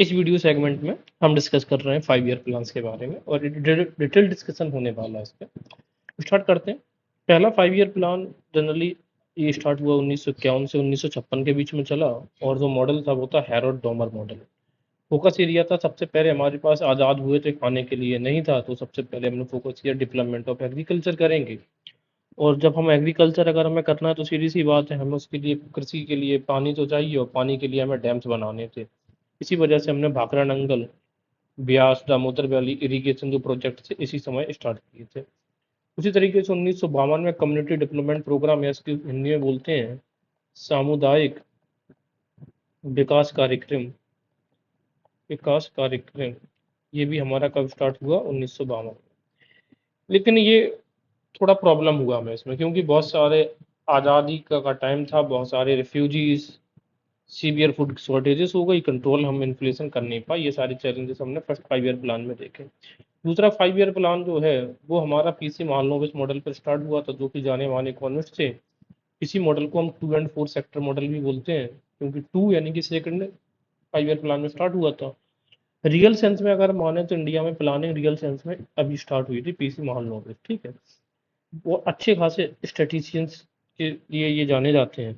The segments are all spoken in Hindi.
इस वीडियो सेगमेंट में हम डिस्कस कर रहे हैं 5 ईयर प्लान्स के बारे में और डिटेल डिस्कशन होने वाला है इस पे। स्टार्ट करते हैं। पहला 5 ईयर प्लान जनरली ये स्टार्ट हुआ 1951 से 1956 के बीच में चला और जो मॉडल था वो था Harold Domar model. Focus area था, सबसे पहले हमारे पास आज़ाद हुए थे, खाने के लिए नहीं था, तो सबसे पहले हमने फोकस किया डेवलपमेंट ऑफ एग्रीकल्चर करेंगे। और जब हम एग्रीकल्चर अगर हमें करना है तो सीधी सी बात है, हमें उसके लिए कृषि के लिए पानी तो चाहिए और पानी के लिए हमें डैम्स बनाने थे। इसी वजह से हमने भाखड़ा नंगल, ब्यास, दामोदर वैली इरिगेशन जो प्रोजेक्ट थे इसी समय स्टार्ट किए थे। उसी तरीके से 1952 में कम्युनिटी डेवलपमेंट प्रोग्राम, या इसकी हिंदी में बोलते हैं सामुदायिक विकास कार्यक्रम, ये भी हमारा कब स्टार्ट हुआ, 1952। लेकिन ये थोड़ा प्रॉब्लम हुआ हमें इसमें, क्योंकि बहुत सारे आज़ादी का टाइम था, बहुत सारे रिफ्यूजीज, सीवियर फूड शॉर्टेजेस हो गई, कंट्रोल हम इन्फ्लेशन कर नहीं पाए, ये सारे चैलेंजेस हमने फर्स्ट 5 ईयर प्लान में देखे। दूसरा 5 ईयर प्लान जो है वो हमारा पीसी महालनोबिस मॉडल पर स्टार्ट हुआ था, जो कि जाने माने इकोनॉमिस्ट थे। इसी मॉडल को हम 2 एंड 4 सेक्टर मॉडल भी बोलते हैं, क्योंकि 2 यानी कि सेकंड 5 ईयर प्लान में स्टार्ट हुआ था। रियल सेंस में अगर माने तो इंडिया में प्लानिंग रियल सेंस में अभी स्टार्ट हुई थी पीसी महालनोबिस, ठीक है। वो अच्छे खासे स्टैटिस्टिशियंस के लिए ये जाने जाते हैं।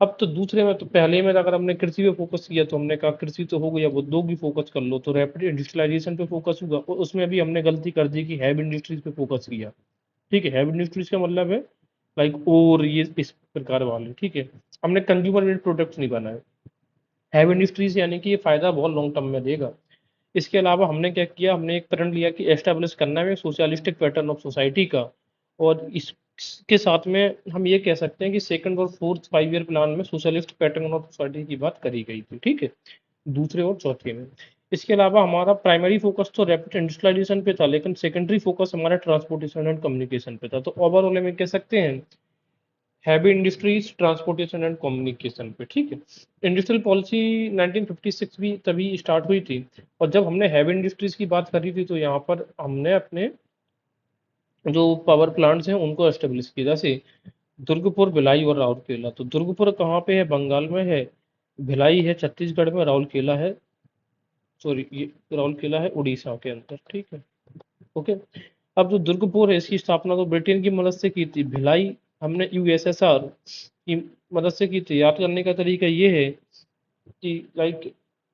अब तो दूसरे में, तो पहले में अगर हमने कृषि पे फोकस किया तो हमने कहा कृषि तो हो गया, वो दो की फोकस कर लो, तो रैपिड इंडस्ट्रियलाइजेशन पे फोकस हुआ और उसमें भी हमने गलती कर दी कि हैव इंडस्ट्रीज पे फोकस किया। ठीक है, हैव इंडस्ट्रीज का मतलब है लाइक और ये इस प्रकार वाले, ठीक है। हमने कंज्यूमर मेड प्रोडक्ट्स नहीं बनाए। हैव इंडस्ट्रीज यानी कि ये फायदा बहुत लॉन्ग टर्म में देगा। इसके अलावा हमने क्या किया, हमने एक प्रण लिया कि एस्टेब्लिश करना है सोशलिस्टिक पैटर्न ऑफ सोसाइटी का। और इसके साथ में हम ये कह सकते हैं कि सेकंड और फोर्थ 5 ईयर प्लान में सोशलिस्ट पैटर्न ऑफ सोसाइटी की बात करी गई थी, ठीक है, दूसरे और चौथे में। इसके अलावा हमारा प्राइमरी फोकस तो रैपिड इंडस्ट्रियलाइजेशन पे था, लेकिन सेकेंडरी फोकस हमारा ट्रांसपोर्टेशन एंड कम्युनिकेशन पे था। तो ओवरऑल में कह सकते हैं heavy industries, transportation and communication पे, ठीक है। इंडस्ट्रियल पॉलिसी 1956 भी तभी स्टार्ट हुई थी। और जब हमने हैवी इंडस्ट्रीज की बात करी थी तो यहाँ पर हमने अपने जो पावर प्लांट्स हैं उनको एस्टेब्लिश किया, जैसे दुर्गपुर, भिलाई और राउरकेला। तो दुर्गपुर कहाँ पे है, बंगाल में है। भिलाई है छत्तीसगढ़ में, राउरकेला है, सॉरी ये राउरकेला है उड़ीसा के अंदर, ठीक है। ओके। अब जो दुर्गपुर है इसकी स्थापना तो ब्रिटेन की मदद से की थी। भिलाई हमने यूएसएसआर की मदद से की थी। याद करने का तरीका ये है कि लाइक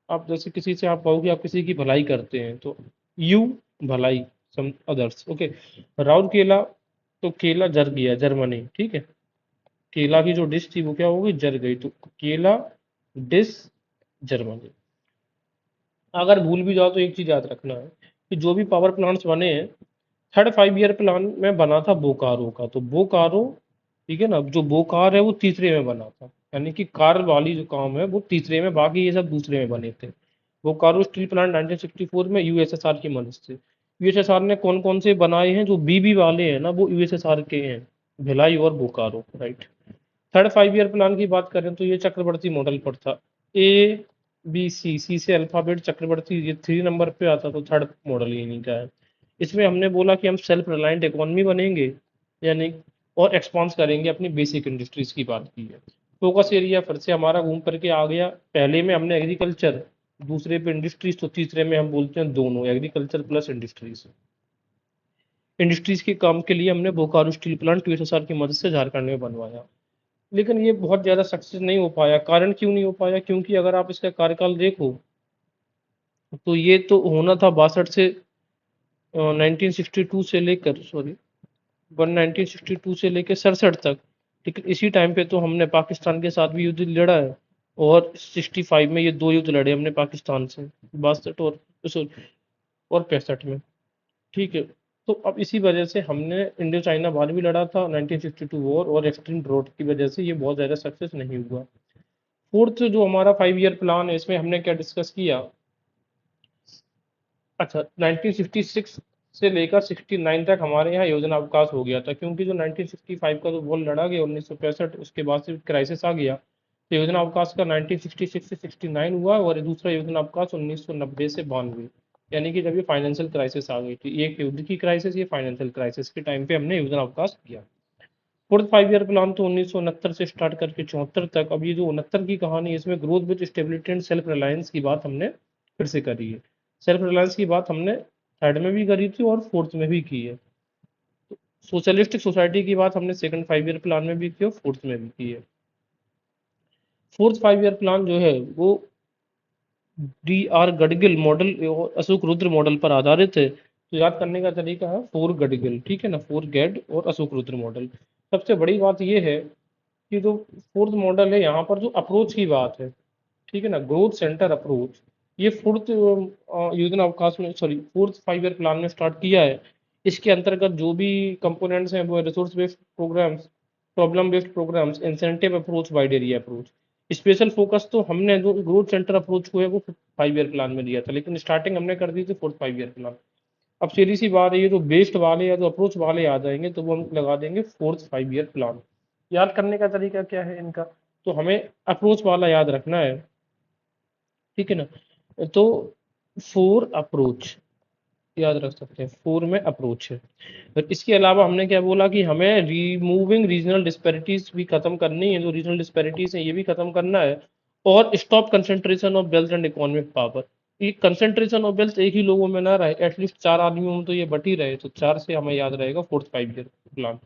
आप जैसे किसी से आप कहोगे आप किसी की भलाई करते हैं तो यू भलाई सम अदर्स, ओके। राउरकेला, तो केला जर गया, जर्मनी, ठीक है। केला की जो डिश थी वो क्या हो गई, जर गई, तो केला डिश जर्मनी। अगर भूल भी जाओ तो एक चीज याद रखना है कि जो भी पावर प्लांट्स बने हैं, थर्ड 5 ईयर प्लान में बना था बोकारो का, तो बोकारो, ठीक है ना, जो बोकार है वो तीसरे में बना था, यानी कि कार वाली जो काम है वो तीसरे में, बाकी ये सब दूसरे में बने थे। बोकारो स्टील प्लांट 1964 में यूएसएसआर की मदद से। यूएसएसआर ने कौन कौन से बनाए हैं, जो बीबी वाले हैं ना वो यूएसएसआर के हैं, भिलाई और Bokaro, right. Third 5 year plan की बात करें तो ये चक्रवर्ती मॉडल पर था। ए बी सी, सी से अल्फाबेट चक्रवर्ती, ये 3 नंबर पे आता, तो थर्ड मॉडल इन्हीं का है। इसमें हमने बोला कि हम सेल्फ रिलायंट इकोनॉमी बनेंगे, यानी और एक्सपांस करेंगे अपनी बेसिक इंडस्ट्रीज की बात की है। फोकस एरिया फिर से हमारा घूम करके आ गया। पहले में हमने एग्रीकल्चर, दूसरे पे इंडस्ट्रीज, तो तीसरे में हम बोलते हैं दोनों, एग्रीकल्चर प्लस इंडस्ट्रीज। इंडस्ट्रीज के काम के लिए हमने बोकारो स्टील प्लांट यूएसएसआर की मदद से झारखंड में बनवाया। लेकिन ये बहुत ज़्यादा सक्सेस नहीं हो पाया। कारण क्यों नहीं हो पाया, क्योंकि अगर आप इसका कार्यकाल देखो तो ये तो होना था 62 से 1962 से लेकर, सॉरी 1962 से लेकर 67 तक। लेकिन इसी टाइम पे तो हमने पाकिस्तान के साथ भी युद्ध लड़ा है, और 65 में ये दो युद्ध लड़े हमने पाकिस्तान से, 62 और sorry, और 65 में, ठीक है। तो अब इसी वजह से हमने इंडो चाइना वार भी लड़ा था 1962 वॉर, और एक्सट्रीम ड्रॉट की वजह से ये बहुत ज़्यादा सक्सेस नहीं हुआ। फोर्थ जो हमारा 5 ईयर प्लान है इसमें हमने क्या डिस्कस किया, अच्छा 1966 से लेकर 69 तक हमारे यहाँ योजना अवकाश हो गया था, क्योंकि जो 1965 का जो वॉर लड़ा गया 1965, उसके बाद से क्राइसिस आ गया, तो योजना अवकाश का 1966 से 69 हुआ, और दूसरा योजना अवकाश 1990 से 92, यानी कि जब ये फाइनेंशियल क्राइसिस आ गई थी, एक युद्ध की क्राइसिस, ये फाइनेंशियल क्राइसिस के टाइम पे हमने योजना अवकाश किया। फोर्थ 5 ईयर प्लान तो 1969 से स्टार्ट करके 74 तक। अब ये जो 69 की कहानी, इसमें growth with stability and self reliance की बात हमने फिर से करी है। सेल्फ रिलायंस की बात हमने थर्ड में भी करी थी और फोर्थ में भी की है। सोशलिस्टिक सोसाइटी की बात हमने सेकंड 5 ईयर प्लान में भी की और फोर्थ में भी की है। फोर्थ 5 ईयर प्लान जो है वो D.R. गडगिल मॉडल और अशोक रुद्र मॉडल पर आधारित है। तो याद करने का तरीका है फोर गडगिल, ठीक है ना, फोर गैड और अशोक रुद्र मॉडल। सबसे बड़ी बात यह है कि जो फोर्थ मॉडल है यहाँ पर जो अप्रोच की बात है, ठीक है ना, ग्रोथ सेंटर अप्रोच, ये फोर्थ योजना अवकाश में, सॉरी, फोर्थ 5 ईयर प्लान में स्टार्ट किया है। इसके अंतर्गत जो भी कंपोनेंट्स हैं वो resource based programmes, problem based programmes, incentive approach, wide area approach. Special focus तो हमने जो ग्रोथ सेंटर अप्रोच को है वो 5 ईयर प्लान में दिया था, लेकिन स्टार्टिंग हमने कर दी थी फोर्थ 5 ईयर प्लान। अब सीधी सी बात है, ये जो बेस्ड वाले या जो अप्रोच वाले आ जाएंगे तो वो हम लगा देंगे फोर्थ 5 ईयर प्लान। याद करने का तरीका क्या है इनका, तो हमें अप्रोच वाला याद रखना है, ठीक है ना। तो फोर अप्रोच याद रख सकते हैं, फोर में अप्रोच है। और इसके अलावा हमने क्या बोला कि हमें रिमूविंग रीजनल डिस्पैरिटीज भी खत्म करनी है, जो रीजनल डिस्पैरिटीज है ये भी खत्म करना है। और stop concentration of wealth and economic power. ये कंसंट्रेशन ऑफ वेल्थ एक ही लोगों में ना रहे, एटलीस्ट चार आदमियों में तो ये बट ही रहे, तो चार से हमें याद रहेगा fourth 5 year plan.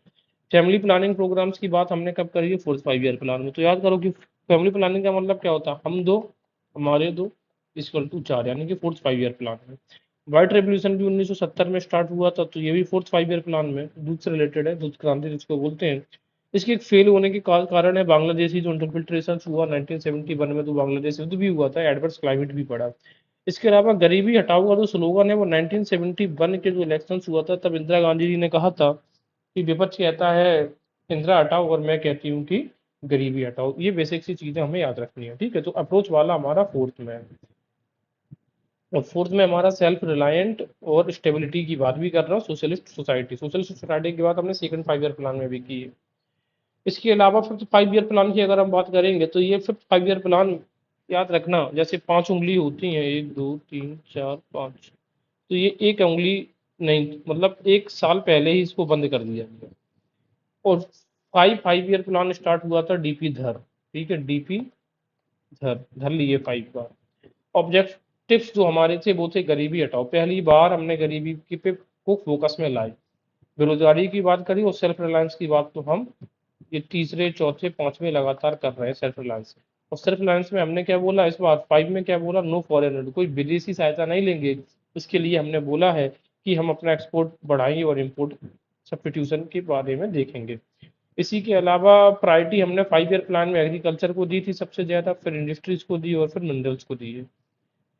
Family planning programmes की बात हमने कब करी है, फोर्थ 5 ईयर प्लान में। तो याद करो कि फैमिली प्लानिंग का मतलब क्या होता है, हम दो हमारे दो इक्वल टू चार, यानी कि फोर्थ 5 ईयर प्लान में। व्हाइट रेवोल्यूशन भी 1970 में स्टार्ट हुआ था, तो ये भी फोर्थ 5 ईयर प्लान में दूध से रिलेटेड है, दूध क्रांति जिसको बोलते हैं। इसके एक फेल होने के कारण है बांग्लादेशी जो इंटरफिल्ट्रेशन हुआ 1971 में, तो बांग्लादेश युद्ध भी हुआ था, एडवर्स क्लाइमेट भी पड़ा। इसके अलावा गरीबी हटाओ का जो स्लोगन है वो 1971 के जो इलेक्शन हुआ था तब इंदिरा गांधी जी ने कहा था कि विपक्ष कहता है इंदिरा हटाओ और मैं कहती हूँ कि गरीबी हटाओ। ये बेसिक सी चीजें हमें याद रखनी है, ठीक है। तो अप्रोच वाला हमारा फोर्थ में है। और फोर्थ में हमारा सेल्फ रिलायंट और स्टेबिलिटी की बात भी कर रहा हूँ, सोशलिस्ट सोसाइटी। सोशलिस्ट सोसाइटी की बात हमने सेकंड 5 ईयर प्लान में भी की है। इसके अलावा फिफ्थ 5 ईयर प्लान की अगर हम बात करेंगे तो ये फिफ्थ 5 ईयर प्लान याद रखना, जैसे पांच उंगली होती हैं, एक दो तीन चार पांच, तो ये एक उंगली नहीं, मतलब एक साल पहले ही इसको बंद कर दिया गया। और 5 ईयर प्लान स्टार्ट हुआ था डीपी धर, ठीक है, डीपी धर धर लिए 5 बार। ऑब्जेक्टिव्स जो हमारे थे वो थे गरीबी हटाओ, पहली बार हमने गरीबी की पे को फोकस में लाए। बेरोजगारी की बात करी और सेल्फ रिलायंस की बात तो हम ये तीसरे चौथे पांचवें लगातार कर रहे हैं सेल्फ रिलायंस। और सेल्फ रिलायंस में हमने क्या बोला इस बार 5 में, क्या बोला, नो फॉरेन एड, कोई विदेशी सहायता नहीं लेंगे। इसके लिए हमने बोला है कि हम अपना एक्सपोर्ट बढ़ाएंगे और इम्पोर्ट सब्स्टिट्यूशन के बारे में देखेंगे। इसी के अलावा प्रायोरिटी हमने 5 ईयर प्लान में एग्रीकल्चर को दी थी सबसे ज़्यादा, फिर इंडस्ट्रीज को दी और फिर मिनरल्स को दी है।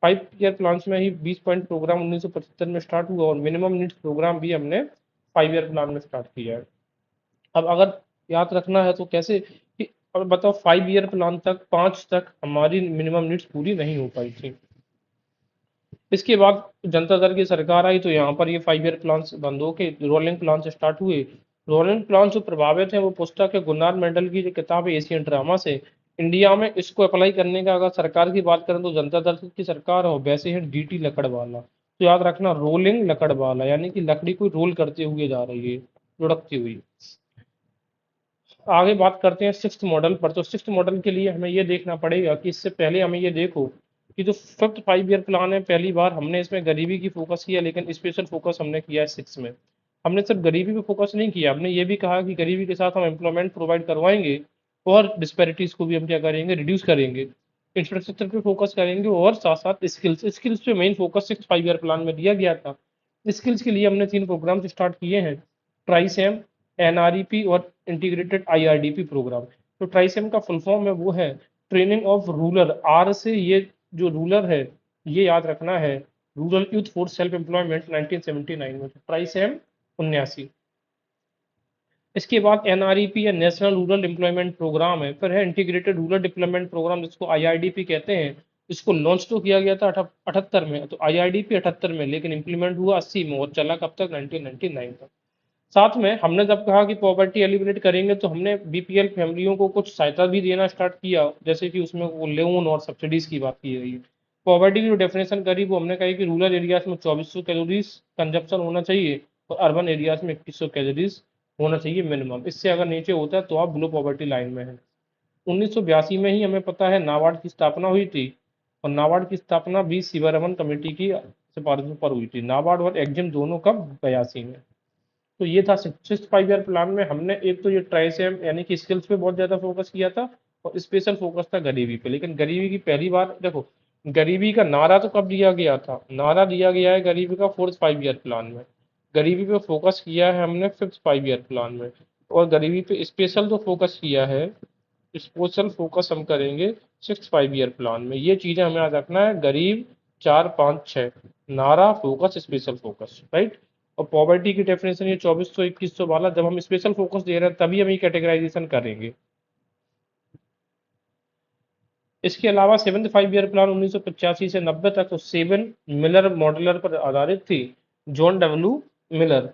5 ईयर प्लान्स में ही 20 पॉइंट प्रोग्राम 1975 में स्टार्ट हुआ और मिनिमम नीड्स प्रोग्राम भी हमने 5 ईयर प्लान में स्टार्ट किया है। अब अगर याद रखना है तो कैसे कि, अब बताओ 5 ईयर प्लान तक 5 तक हमारी मिनिमम नीड्स पूरी नहीं हो पाई थी। इसके बाद जनता दल की सरकार आई तो यहाँ पर ये 5 ईयर प्लान बंद हो के रोलिंग प्लान से स्टार्ट हुए। रोलिंग प्लान जो प्रभावित है वो पुस्तक है गुरनार मंडल की जो किताब है एशियन ड्रामा से। इंडिया में इसको अप्लाई करने का अगर सरकार की बात करें तो जनता दल की सरकार हो, वैसे है डीटी लकड़वाला। तो याद रखना रोलिंग लकड़वाला, यानी कि लकड़ी को रोल करते हुए जा रही है, लुढ़कती हुई। आगे बात करते हैं सिक्स्थ मॉडल पर। तो सिक्स्थ मॉडल के लिए हमें ये देखना पड़ेगा कि इससे पहले हमें ये देखो कि जो फिफ्थ 5 ईयर प्लान है पहली बार हमने इसमें गरीबी की फोकस किया, लेकिन स्पेशल फोकस हमने किया है सिक्स में। हमने सिर्फ गरीबी पे फोकस नहीं किया, हमने ये भी कहा कि गरीबी के साथ हम एम्प्लॉयमेंट प्रोवाइड करवाएंगे और डिस्पैरिटीज को भी हम क्या करेंगे, रिड्यूस करेंगे। इंफ्रास्ट्रक्चर पे फोकस करेंगे और साथ साथ स्किल्स, स्किल्स पे main focus six 5 year plan में दिया गया था। स्किल्स के लिए हमने 3 प्रोग्राम स्टार्ट किए हैं, ट्राइसेम, एनआरईपी और इंटीग्रेटेड आईआरडीपी प्रोग्राम। तो ट्राइसेम का फुल फॉर्म है वो है ट्रेनिंग ऑफ रूरल, आर से ये जो रूरल है ये याद रखना है, rural youth for self employment 1979 में, ट्राइसेम 79। इसके बाद एनआरईपी या नेशनल रूरल एम्प्लॉयमेंट प्रोग्राम है, फिर है इंटीग्रेटेड रूरल डेवलपमेंट प्रोग्राम जिसको आईआरडीपी कहते हैं। इसको लॉन्च तो किया गया था 78 में, तो आईआरडीपी 78 में, लेकिन इंप्लीमेंट हुआ 80 में और चला कब तक, 1999 तक। साथ में हमने जब कहा कि पॉवर्टी एलिमिनेट करेंगे तो हमने बीपीएल फैमिलियों को कुछ सहायता भी देना स्टार्ट किया, जैसे कि उसमें वो लोन और सब्सिडीज की बात की गई है। पॉवर्टी की जो डेफिनेशन करी वो हमने कही कि रूरल एरियाज में 2400 कैलोरीज कंजप्शन होना चाहिए और अर्बन एरियाज में 2100 कैलोरीज होना चाहिए मिनिमम। इससे अगर नीचे होता है तो आप बिलो पॉवर्टी लाइन में है। 1982 में ही हमें पता है नाबार्ड की स्थापना हुई थी। और नाबार्ड की स्थापना बी शिवरमन कमेटी की सिफारिशों पर हुई थी। नाबार्ड और एग्जिम दोनों कब? 82 में। तो ये था 6 5 ईयर प्लान में हमने एक तो ये ट्राइसेम यानी कि स्किल्स पे बहुत ज्यादा फोकस किया था और स्पेशल फोकस था गरीबी पे। लेकिन गरीबी की पहली बार देखो, गरीबी का नारा तो कब दिया गया था? नारा दिया गया है गरीबी का 4th 5 ईयर प्लान में। गरीबी पे फोकस किया है हमने 5th 5 ईयर प्लान में। और गरीबी पे स्पेशल तो फोकस किया है, स्पेशल फोकस हम करेंगे 6th 5 ईयर प्लान में। ये चीजें हमें याद रखना है, गरीब 4 5 6, नारा, फोकस, स्पेशल फोकस, राइट। और पॉवर्टी की डेफिनेशन ये 2400 2100 वाला, जब हम स्पेशल फोकस दे रहे हैं तभी हम ये कैटेगराइजेशन करेंगे। इसके अलावा 7th 5 ईयर प्लान 1985 से 90 तक तो 7 मिलर मॉडलर पर आधारित थी, जॉन डब्ल्यू मिलर।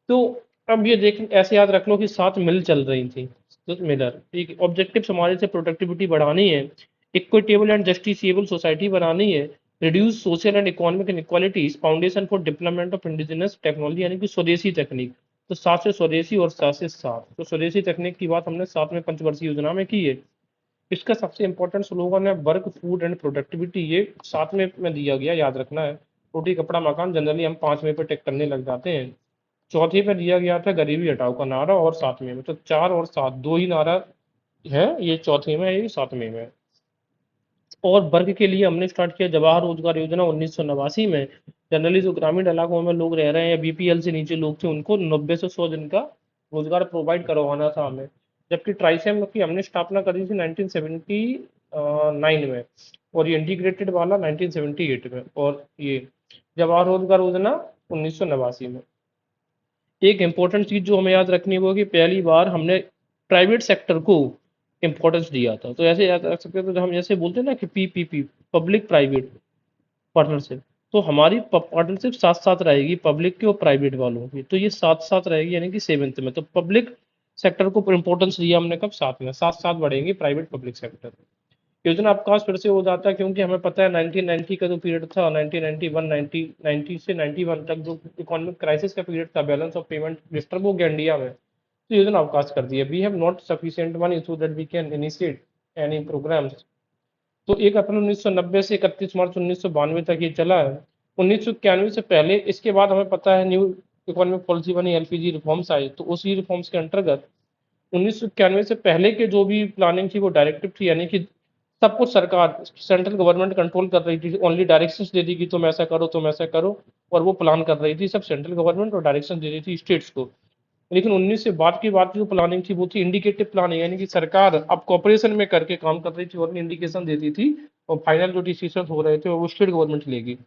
तो अब ये देख, ऐसे याद रख लो कि 7 मिल चल रही थी, तो मिलर, ठीक है। ऑब्जेक्टिव हमारे से प्रोडक्टिविटी बढ़ानी है, इक्विटेबल एंड जस्टिसेबल सोसाइटी बनानी है, reduce social and economic inequalities, foundation for development of indigenous technology यानी कि स्वदेशी तकनीक। तो 7 से स्वदेशी और 7 से 7, तो स्वदेशी तकनीक की बात हमने 7वें पंचवर्षीय योजना में की है। इसका सबसे इंपॉर्टेंट स्लोगन है वर्क फूड एंड प्रोडक्टिविटी, ये 7वें में दिया गया, याद रखना है। रोटी कपड़ा मकान जनरली हम 5वें पे टेक करने लग जाते हैं। चौथे पे दिया गया था गरीबी हटाओ का नारा, और 7वें में, तो 4 और 7 दो ही नारा है, ये चौथे में है, ये 7वें में है। और वर्ग के लिए हमने स्टार्ट किया जवाहर रोजगार योजना 1989 में। जनरली जो ग्रामीण इलाकों में लोग रह रहे हैं या बीपीएल से नीचे लोग थे, उनको 90 से 100 दिन का रोजगार प्रोवाइड करवाना था हमें। जबकि ट्राइसेम की हमने स्थापना करी थी 1979 में, और ये इंटीग्रेटेड वाला 1978 में, और ये जवाहर रोजगार योजना 1989 में। एक इम्पोर्टेंट चीज जो हमें याद रखनी है वो कि पहली बार हमने प्राइवेट सेक्टर को इम्पोर्टेंस दिया था। तो ऐसे याद रख सकते हैं, तो जब हम जैसे बोलते हैं ना कि पीपीपी, पब्लिक प्राइवेट पार्टनरशिप, तो हमारी पार्टनरशिप साथ साथ रहेगी पब्लिक की और प्राइवेट वालों की, तो ये साथ साथ रहेगी, यानी कि 7th में। तो पब्लिक सेक्टर को इम्पोर्टेंस दिया हमने कब? 7 में। साथ साथ बढ़ेंगे प्राइवेट पब्लिक सेक्टर। योजना अवकाश फिर से हो जाता है, क्योंकि हमें पता है 1990 का जो पीरियड था, 1991 90 से 91 तक जो इकोनॉमिक क्राइसिस का पीरियड था, बैलेंस ऑफ पेमेंट डिस्टर्ब हो गया इंडिया में, तो योजना अवकाश कर दिया। We have not sufficient money so that we can initiate any programmes. तो 1 अप्रैल 1990 से 31 मार्च 1992 तक ये चला है। 1991 से पहले, इसके बाद हमें पता है न्यू इकोनॉमिक पॉलिसी बनी, एलपीजी रिफॉर्म्स आए, तो उसी रिफॉर्म्स के अंतर्गत 1991 से पहले के जो भी प्लानिंग थी वो डायरेक्टिव थी, यानी कि सब कुछ सरकार, सेंट्रल गवर्नमेंट कंट्रोल कर रही थी, ओनली डायरेक्शंस दे दी कि तुम ऐसा करो, तुम ऐसा करो, और वो प्लान कर रही थी सब सेंट्रल गवर्नमेंट, और डायरेक्शन दे रही थी स्टेट्स को। लेकिन 19 से बाद की बात जो प्लानिंग थी वो थी इंडिकेटिव प्लानिंग, यानी कि सरकार अब कॉपरेशन में करके काम कर रही थी और इंडिकेशन देती थी, और फाइनल जो डिसीजन हो रहे थे वो स्टेट गवर्नमेंट लेगी।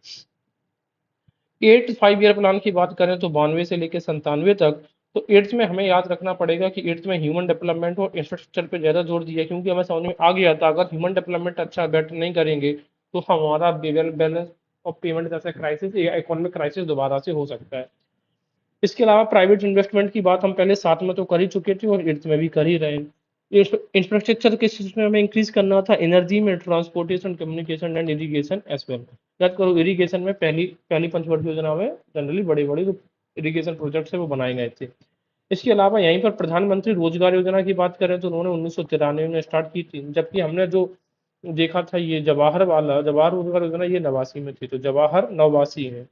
8th 5 ईयर प्लान की बात करें तो 92 से लेकर 97 तक, तो एट्थ में हमें याद रखना पड़ेगा कि एट्थ में ह्यूमन डेवलपमेंट और इंफ्रास्ट्रक्चर पे ज़्यादा जोर दिया, क्योंकि हमें समझ में आ गया था अगर ह्यूमन डेवलपमेंट अच्छा बेटर नहीं करेंगे तो हमारा बैलेंस ऑफ पेमेंट जैसा क्राइसिस या इकोनॉमिक क्राइसिस दोबारा से हो सकता है। इसके अलावा प्राइवेट इन्वेस्टमेंट की बात हम पहले 7 में तो कर ही चुके थे और 8th में भी कर ही रहे हैं। इंफ्रास्ट्रक्चर के चीज में हमें इंक्रीज करना था, एनर्जी में, transportation, communication and irrigation as well. याद करो इरिगेशन में पहली पहली पंचवर्षीय योजना में जनरली बड़े बड़े जो इरिगेशन प्रोजेक्ट्स है वो बनाए गए थे। इसके अलावा यहीं पर प्रधानमंत्री रोजगार योजना की बात करें तो उन्होंने 1993 में स्टार्ट की थी, जबकि हमने जो देखा था ये जवाहर रोजगार योजना ये 89 में थी, तो जवाहर 89 है।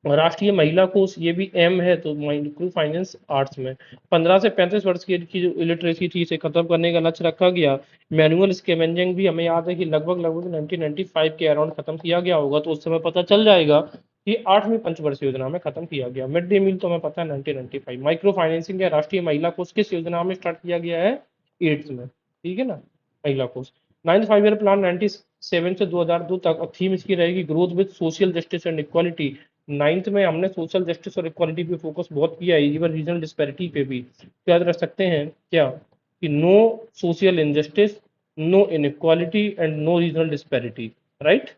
राष्ट्रीय महिला कोष ये भी एम है, तो माइक्रो फाइनेंस आर्ट्स में। 15 से 35 वर्ष की जो इलिटरेसी थी इसे खत्म करने का लक्ष्य रखा गया। मैनुअल स्कैवेंजिंग भी हमें याद है कि लगभग लगभग 1995 के अराउंड खत्म किया गया होगा, तो उस समय पता चल जाएगा कि 8वीं पंचवर्षीय योजना में खत्म किया गया। मिड डे मील तो हमें पता है 1995। माइक्रो फाइनेंसिंग या राष्ट्रीय महिला कोष किस योजना में स्टार्ट किया गया है? 8th में, ठीक है ना, महिला कोष। 9th 5 ईयर प्लान 97 से 2002 तक, और थीम इसकी रहेगी growth with social justice and equality. 9th में हमने सोशल जस्टिस और इक्वालिटी पे फोकस बहुत किया है, इवन रीजनल डिस्पैरिटी पे भी। तो याद रख सकते हैं क्या कि no social injustice, no inequality and no regional disparity, right.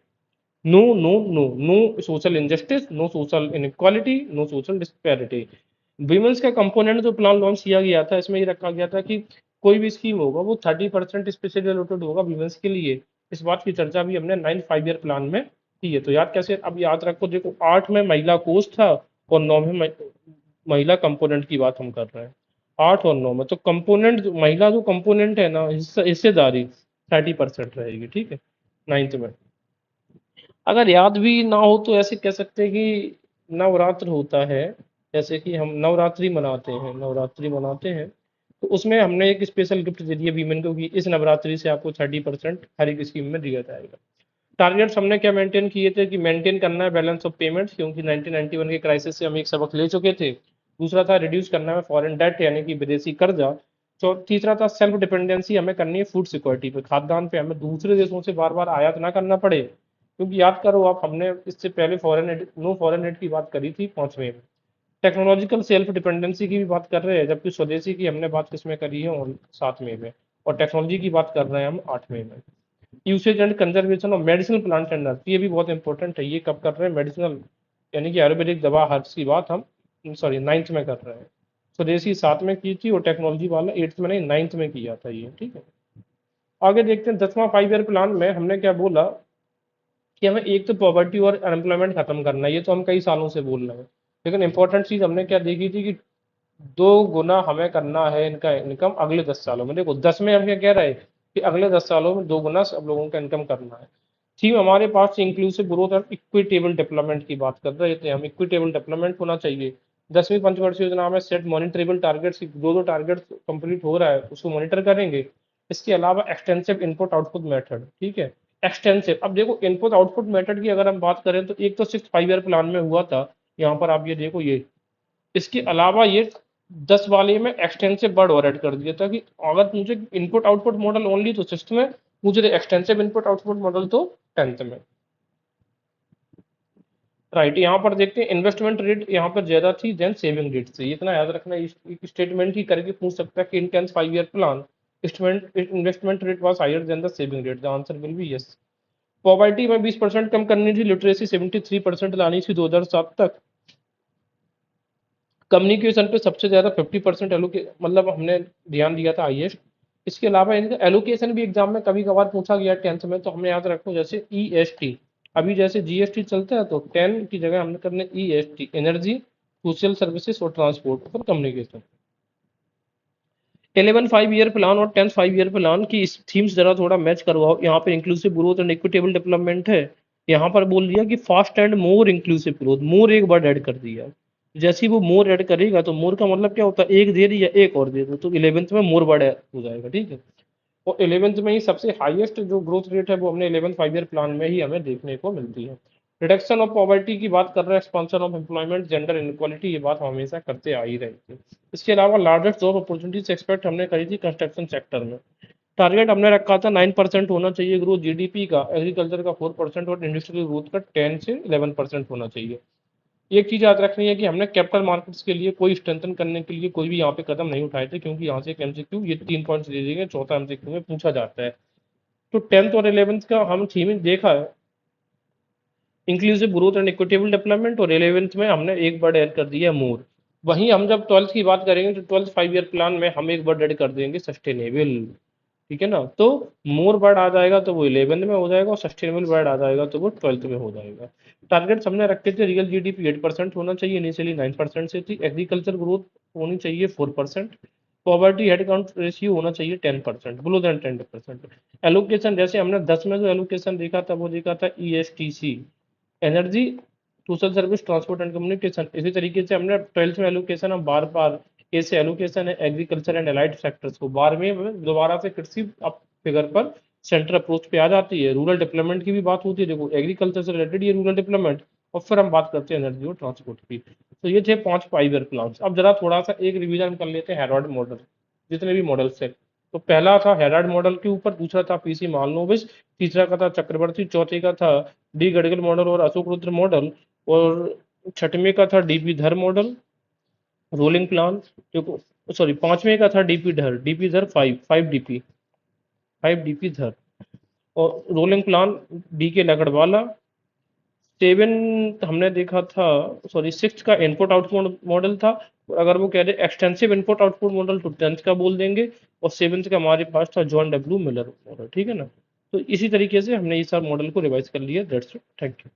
No no no no social injustice, no social inequality, no social disparity. Women's का कंपोनेंट जो प्लान लॉन्च किया गया था इसमें ये रखा गया था कि कोई भी स्कीम होगा वो 30% स्पेशली एलोकेटेड होगा विमेंस के लिए। इस बात की चर्चा भी हमने 9th 5 ईयर प्लान में की है। तो याद कैसे, अब याद रखो, देखो 8 में महिला कोष था और 9 में महिला कंपोनेंट की बात हम कर रहे हैं। 8 और 9 में तो कंपोनेंट, महिला जो कंपोनेंट है ना, हिस्सेदारी 30% रहेगी, ठीक है। 9th में। अगर याद भी ना हो तो ऐसे कह सकते हैं कि नवरात्र होता है, जैसे कि हम नवरात्रि मनाते हैं, तो उसमें हमने एक स्पेशल गिफ्ट दे दिया वीमेन को कि इस नवरात्रि से आपको 30% हर एक स्कीम में दिया जाएगा। टारगेट्स हमने क्या मेंटेन किए थे कि मेंटेन करना है बैलेंस ऑफ पेमेंट्स, क्योंकि 1991 के क्राइसिस से हम एक सबक ले चुके थे। दूसरा था रिड्यूस करना है फॉरेन डेट यानी कि विदेशी कर्जा। तीसरा था सेल्फ डिपेंडेंसी, हमें करनी है फूड सिक्योरिटी पे, खाद्यान्न पे, हमें दूसरे देशों से बार बार आयात ना करना पड़े, क्योंकि याद करो आप, हमने इससे पहले foreign aid, no foreign aid की बात करी थी 5वें में। टेक्नोलॉजिकल सेल्फ डिपेंडेंसी की भी बात कर रहे हैं, जबकि स्वदेशी की हमने बात किसमें करी है, 7वें में। और टेक्नोलॉजी की बात कर रहे हैं हम 8वें में। Usage and conservation of medicinal plant and earth, ये भी बहुत इंपॉर्टेंट है। ये कब कर रहे हैं, मेडिसिनल यानी कि आयुर्वेदिक दवा हर्ब्स की बात हम 9th में कर रहे हैं। स्वदेशी 7 में की थी और टेक्नोलॉजी वाला 8th में नहीं 9th में किया था ये, ठीक है। आगे देखते हैं 10वां 5 ईयर प्लान में हमने क्या बोला कि हमें एक तो पॉवर्टी और अनएम्प्लॉयमेंट खत्म करना है, ये तो हम कई सालों से बोल रहे हैं। लेकिन इंपॉर्टेंट चीज हमने क्या देखी थी कि 2 गुना हमें करना है इनका इनकम अगले 10 सालों में। देखो 10 में हम क्या कह रहे हैं कि अगले 10 सालों में 2 गुना सब लोगों का इनकम करना है। थीम हमारे पास इंक्लूसिव ग्रोथ और इक्विटेबल डेवलपमेंट की बात कर रहे थे हम। इक्विटेबल डेवलपमेंट होना चाहिए। 10वीं पंचवर्षीय योजना में सेट मॉनिटरेबल टारगेट्स, दो दो टारगेट कंप्लीट हो रहा है उसको मॉनिटर करेंगे। इसके अलावा एक्सटेंसिव इनपुट आउटपुट मेथड, ठीक है। एक्सटेंसिव, अब देखो इनपुट आउटपुट मेथड की अगर हम बात करें तो एक तो 6 5 ईयर प्लान में हुआ था, यहाँ पर आप ये देखो ये। इसके अलावा ये 10 वाले में एक्सटेंसिव वर्ड और ऐड कर दिया था कि अगर मुझे इनपुट आउटपुट मॉडल ओनली तो 6th में, मुझे एक्सटेंसिव इनपुट आउटपुट मॉडल तो 10th में। राइट, यहाँ पर देखते हैं इन्वेस्टमेंट रेट यहाँ पर ज्यादा थी देन सेविंग रेट से, इतना याद रखना। स्टेटमेंट ही करके पूछ सकता है कि in 10th 5 year plan investment rate was higher than the saving rate, the answer will be yes. Poverty में 20% कम करनी थी, लिटरेसी 73% लानी थी 2007 तक। कम्युनिकेशन पे सबसे ज्यादा 50% मतलब हमने ध्यान दिया था हाईएस्ट। इसके अलावा इनका एलोकेशन भी एग्जाम में कभी कभार पूछा गया 10th में, तो हमें याद रखो जैसे ईएसटी, अभी जैसे जीएसटी चलता है तो 10 की जगह हमने करने ईएसटी, एनर्जी, सोशल सर्विसेज और ट्रांसपोर्ट और कम्युनिकेशन। 11 5 ईयर प्लान और 10th 5 ईयर प्लान की थीम्स जरा थोड़ा मैच करवाओ। यहाँ पे inclusive growth and equitable development है, यहाँ पर बोल दिया कि fast and more inclusive growth, more एक वर्ड ऐड कर दिया। जैसे ही वो मोर ऐड करेगा तो मोर का मतलब क्या होता है, एक दे दिया एक और दे दो, तो 11th में मोर वर्ड हो जाएगा, ठीक है। और 11th में ही सबसे हाईएस्ट जो ग्रोथ रेट है वो हमने 11th 5 ईयर प्लान में ही हमें देखने को मिलती है। रिडक्शन ऑफ पॉवर्टी की बात कर रहे हैं, expansion of employment, gender inequality, ये बात हम हमेशा करते आ ही रहे थे। इसके अलावा लार्जेस्ट जॉब अपॉर्चुनिटीज एक्सपेक्ट हमने करी थी कंस्ट्रक्शन सेक्टर में। टारगेट हमने रखा था 9% होना चाहिए ग्रोथ जीडीपी का, एग्रीकल्चर का 4% और इंडस्ट्रियल ग्रोथ का 10 से 11% होना चाहिए। एक चीज याद रखनी है कि हमने कैपिटल मार्केट्स के लिए कोई स्ट्रेंथन करने के लिए कोई भी यहाँ पे कदम नहीं उठाए थे, क्योंकि यहाँ से एक एमसीक्यू ये 3 पॉइंट्स दे देंगे, चौथा एमसीक्यू में पूछा जाता है। तो 10th और 11th का हम थीम देखा है, inclusive growth and equitable development, और 11th में हमने एक वर्ड ऐड कर दिया मोर। वहीं हम जब 12th की बात करेंगे तो 12th 5 ईयर प्लान में हम एक वर्ड ऐड कर देंगे सस्टेनेबल, ठीक है ना। तो मोर वर्ड आ जाएगा तो वो 11th में हो जाएगा, और सस्टेनेबल वर्ड आ जाएगा तो वो 12th में हो जाएगा। टारगेट हमने रखे थे रियल जीडीपी 8% होना चाहिए, इनिशियली 9% से थी। एग्रीकल्चर ग्रोथ होनी चाहिए 4%। पॉवर्टी हेड काउंट रेशियो होना चाहिए 10%, बिलो देन 10%। एलोकेशन जैसे हमने 10 में जो एलोकेशन देखा था वो देखा था ESTC, energy, social service, transport and communication. इसी तरीके से हमने 12th में एलोकेशन हम बार बार, ऐसे एलोकेशन है एग्रीकल्चर एंड एलाइड सेक्टर्स को, 12वें में दोबारा से कृषि अब फिगर पर सेंटर अप्रोच पे आ जाती है। रूरल डेवलपमेंट की भी बात होती है, देखो एग्रीकल्चर से रिलेटेड ये रूरल डेवलपमेंट, और फिर हम बात करते हैं एनर्जी और ट्रांसपोर्ट की। तो ये थे 5 5 ईयर प्लान। अब जरा थोड़ा सा एक रिवीजन कर लेते हैं हेराल्ड मॉडल, जितने भी मॉडल्स है। तो पहला था हेराल्ड मॉडल के ऊपर, दूसरा था पीसी मालनोबिस, तीसरा का था चक्रवर्ती, चौथे का था डी गडगिल मॉडल और अशोक रुद्र मॉडल, और छठवें का था डीपी धर मॉडल, रोलिंग प्लान। जो सॉरी 5वें का था डीपी धर 5 डीपी धर, और रोलिंग प्लान डी के लगड़वाला। 7 हमने देखा था, सॉरी 6 का इनपुट आउटपुट मॉडल था। और अगर वो कह रहे एक्सटेंसिव इनपुट आउटपुट मॉडल तो 10th का बोल देंगे, और 7th का हमारे पास था जॉन डब्ल्यू मिलर मॉडल, ठीक है ना। तो इसी तरीके से हमने ये सब मॉडल को रिवाइज कर लिया। That's it, thank you.